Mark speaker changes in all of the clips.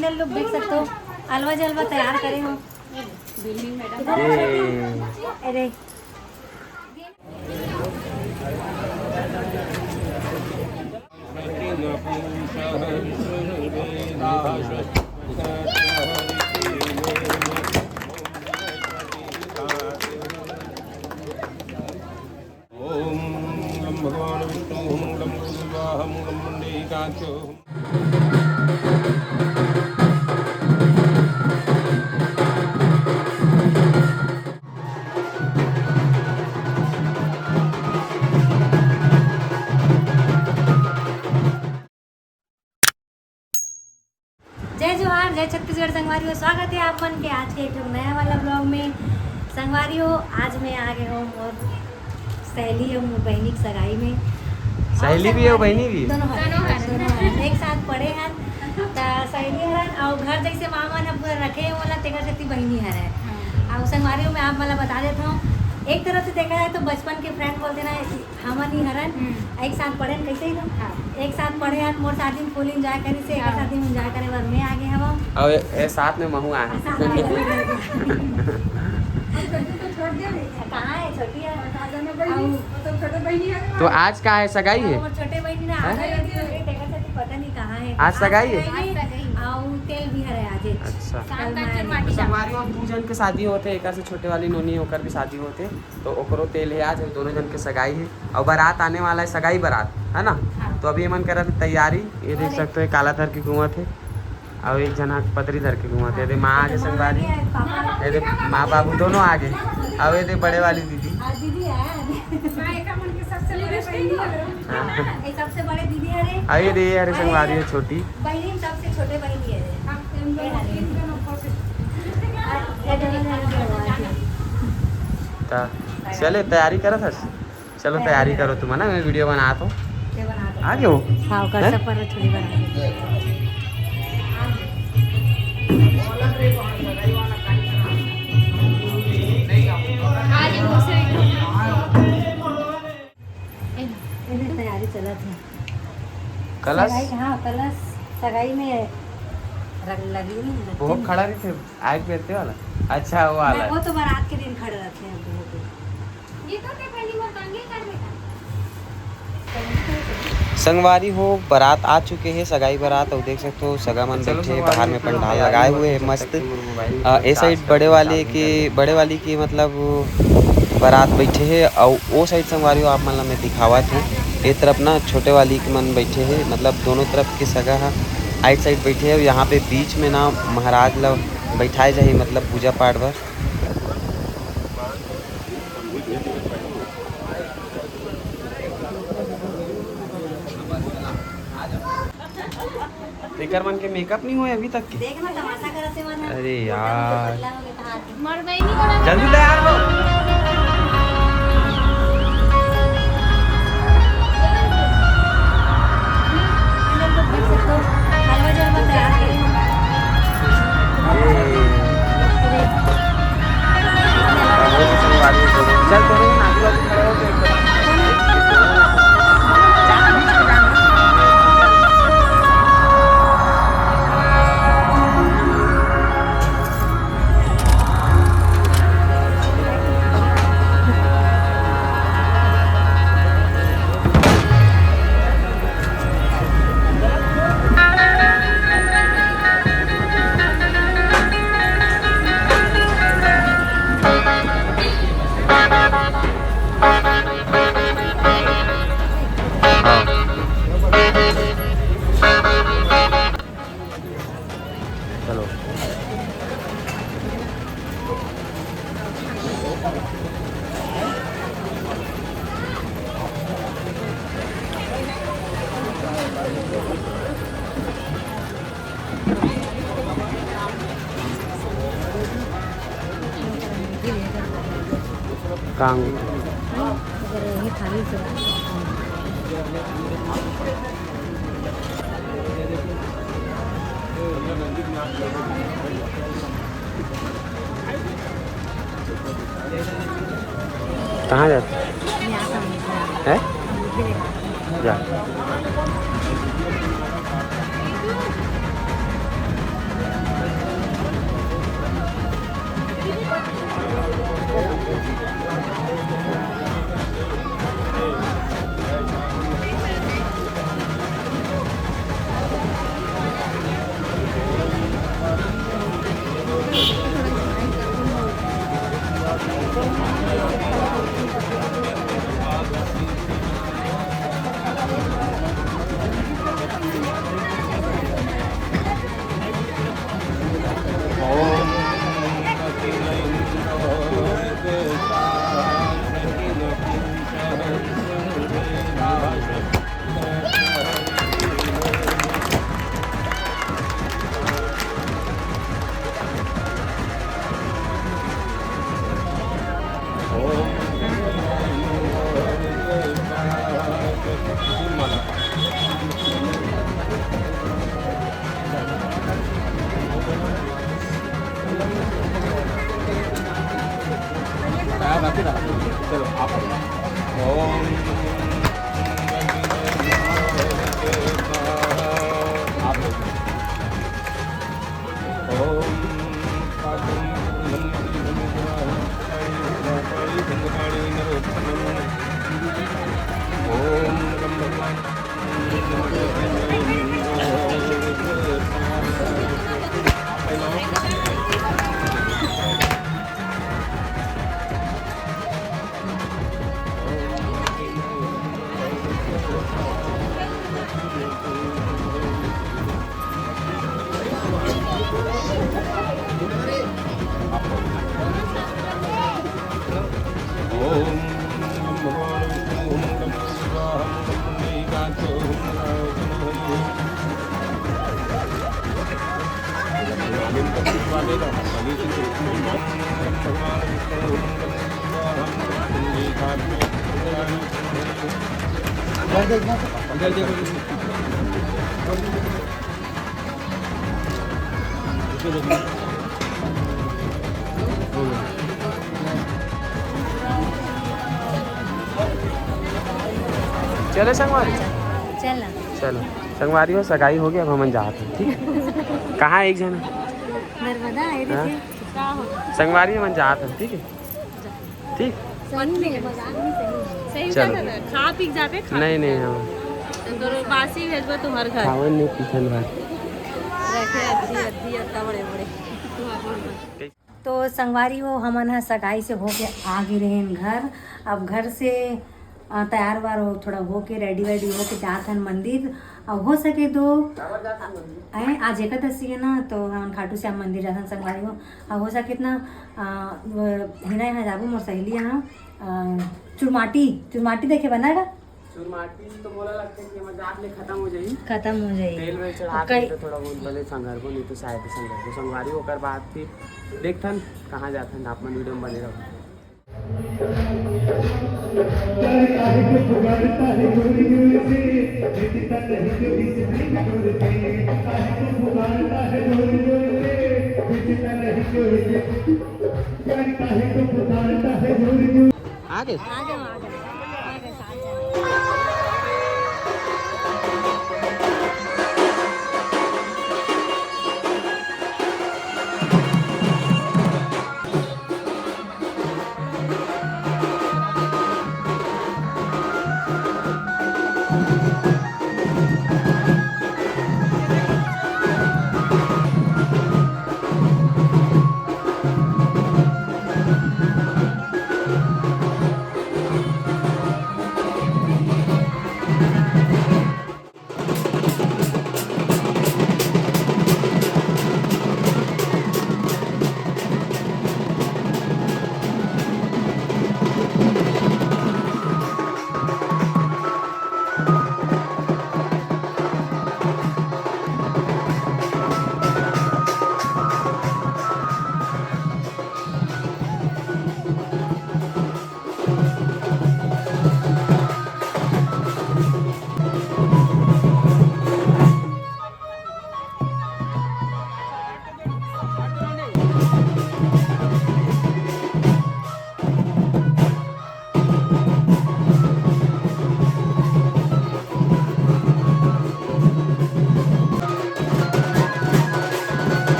Speaker 1: Final look देख सकते हो। अलवा जलवा तैयार करे हो। अरे
Speaker 2: भगवान विष्णु गम विवाहम गम मंडलीकाक्षो।
Speaker 1: जय जोहार, जय छत्तीसगढ़ संगवारी हो। स्वागत है आप मन के आज के एक नया वाला ब्लॉग में। संगवारी हो, आज मैं आ गए हूँ और सहेली है बहनी की सगाई में।
Speaker 3: सहेली भी है बहनी भी
Speaker 1: दोनों एक साथ पढ़े हैं। सहेली हरन और घर जैसे मामा ने रखे हैं वाला तेकर से बहनी हर है। और संगवारी में आप मला बता देता हूँ, एक तरफ से देखा जाए तो बचपन के फ्रेंड बोलते ना हमन ही हरन एक साथ पढ़े कैसे ही तो एक साथ पढ़े हैं। मोर शादी में फुल एंजॉय करे से एक शादी में एंजॉय करे बर मैं आगे हम
Speaker 3: और ए साथ में महू आए हैं।
Speaker 1: कहाँ है छोटी है
Speaker 3: तो आज का है सगाई है?
Speaker 1: छोटे बहनी ने पता नहीं कहाँ है।
Speaker 3: आज सगाई है?
Speaker 1: और तेल भी है आज।
Speaker 3: अच्छा संगवारी और दू जन के शादी होते, एक से छोटे वाली नोनी होकर भी शादी होते, तो ओकरो तेल है आज। दोनों जन के सगाई है और बारात आने वाला है, सगाई बारात है ना। तो अभी मन कर रहा तैयारी। ये देख सकते हो काला धर के घूमत है और एक जना पतरी धर के घूमत है। माँ आगे संगवारी, ये माँ बाबू दोनों आगे। अब ये बड़े वाली दीदी
Speaker 1: सबसे बड़े दीदी है।
Speaker 3: अरे रे अरे संगवारी है छोटी
Speaker 1: बहनी सबसे छोटे बहनी है।
Speaker 3: चले तैयारी करो था। चलो तैयारी करो तुम ना, मैं वीडियो बना तो आगे हो।
Speaker 1: हाँ कर सब पर छोड़ी बना तैयारी चला थी।
Speaker 3: कलश
Speaker 1: हाँ कलश सगाई में लगी नहीं
Speaker 3: बहुत खड़ा रहे थे आग बेचते वाला। अच्छा वो वाला
Speaker 1: वो तो बारात के दिन खड़े रहते हैं। ये तो पहली बार कांगे कर
Speaker 3: संगवारी हो बारात आ चुके हैं, सगाई बारात। और देख सकते हो सगा मन बैठे हैं बाहर में, पंडाल लगाए हुए हैं मस्त। ए साइड बड़े वाली की मतलब बारात बैठे हैं और वो साइड संगवारी हो आप मतलब मैं दिखावा था। ये तरफ ना छोटे वाली के मन बैठे हैं, मतलब दोनों तरफ के सगा है आइट साइड बैठे हैं। यहाँ पे बीच में ना महाराज लोग बैठाए जाए मतलब पूजा पाठ बर। तेकर मन के मेकअप नहीं हुए अभी तक के।
Speaker 1: देखना तमाशा करत से मन।
Speaker 3: अरे यार
Speaker 1: मर गई नहीं हो
Speaker 3: जल्दी तैयार हो। चल तो आजू बाजू खड़े हो तो चलो काम
Speaker 1: ये थाली से
Speaker 3: कहाँ जाते हैं? जा
Speaker 2: चलो आप ओम आप ओम
Speaker 3: चलो संगवारी,
Speaker 1: चल
Speaker 3: चलो संगवारी हो सगाई हो गया, अब हम जाते हैं, ठीक है। कहाँ एक जन
Speaker 1: नर्मदा है
Speaker 3: हाँ?
Speaker 1: देखे
Speaker 3: संगवारी हम जाते हैं, ठीक है, ठीक।
Speaker 1: सही है, मजाक नहीं सही है।
Speaker 4: सही
Speaker 3: चलो।
Speaker 4: बात है, खा पी जाते खा
Speaker 3: नहीं नहीं हम
Speaker 4: तो बासी भेजबो तुम्हार घर
Speaker 3: खावन नहीं पीछन भाई।
Speaker 4: रखे अद्धी अद्धा बड़े बड़े।
Speaker 1: तो संगवारी हो हमन ह सगाई से होके आ गए रहें घर। अब घर से तैयार वार हो, थोड़ा होके रेडी वेडी होके जात हन मंदिर। अब हो सके तो आज एकादशी है ना, तो हम खाटू श्याम मंदिर जाथन संगवारी हो। अब हो सके ना हिना यहाँ जाबू मोर सहेली यहाँ चुरमाटी देखे बनाएगा।
Speaker 3: चुरमाटी तो बोला लगता है कि मजाक ले खत्म हो जाई,
Speaker 1: खत्म हो जाए
Speaker 3: तेल में चढ़ा के तो थोड़ा बहुत भले संगर को, नहीं तो शायद संगर को संगवारी होकर बात फिर देखथन कहाँ जाथन, आप मन वीडियो में बने रहो। आगे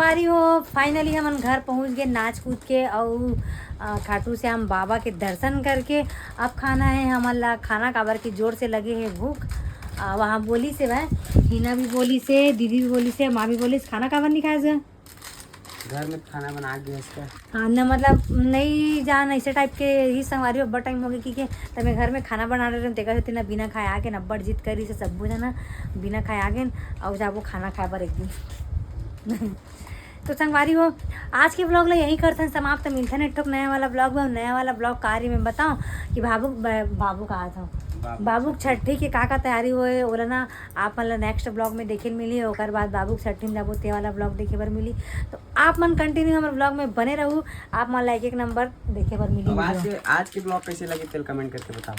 Speaker 1: संगवारी हो फाइनली हम घर पहुंच गए नाच कूद के और खाटू से हम बाबा के दर्शन करके अब खाना है हमारा खाना काबर की जोर से लगे है भूख वहाँ बोली से वह हिना भी बोली से दीदी भी बोली से माँ भी बोली से खाना काबर नहीं खाया से
Speaker 3: घर में खाना बना दिया इसका।
Speaker 1: हाँ न मतलब नहीं जान ऐसे टाइप के ही संगवारी अब्बा टाइम हो गया कि तब घर में खाना बना रहे तेकर होती ना बिना खाए आगे न अब्बड़ जिद करी से सब जना बिना खाए आगे और जाबो खाना खाए पर एक दिन तो संगवारी हो आज के ब्लॉग ला यही करते समाप्त मिलते हैं एक नया वाला ब्लॉग में नया वाला ब्लॉग कार्य में बताऊँ कि बाबू कहा था बाबू छठी के का तैयारी होए ओला ना आप मतलब नेक्स्ट ब्लॉग में देखे मिली और बाद बाबू छठी में जाबो ते वाला ब्लॉग देखे बर मिली तो आप मन कंटिन्यू हमारे ब्लॉग में बने रहू आप मन एक नंबर देखे बर मिली।
Speaker 3: आज के ब्लॉग कैसे लगे तेल कमेंट करके बताओ।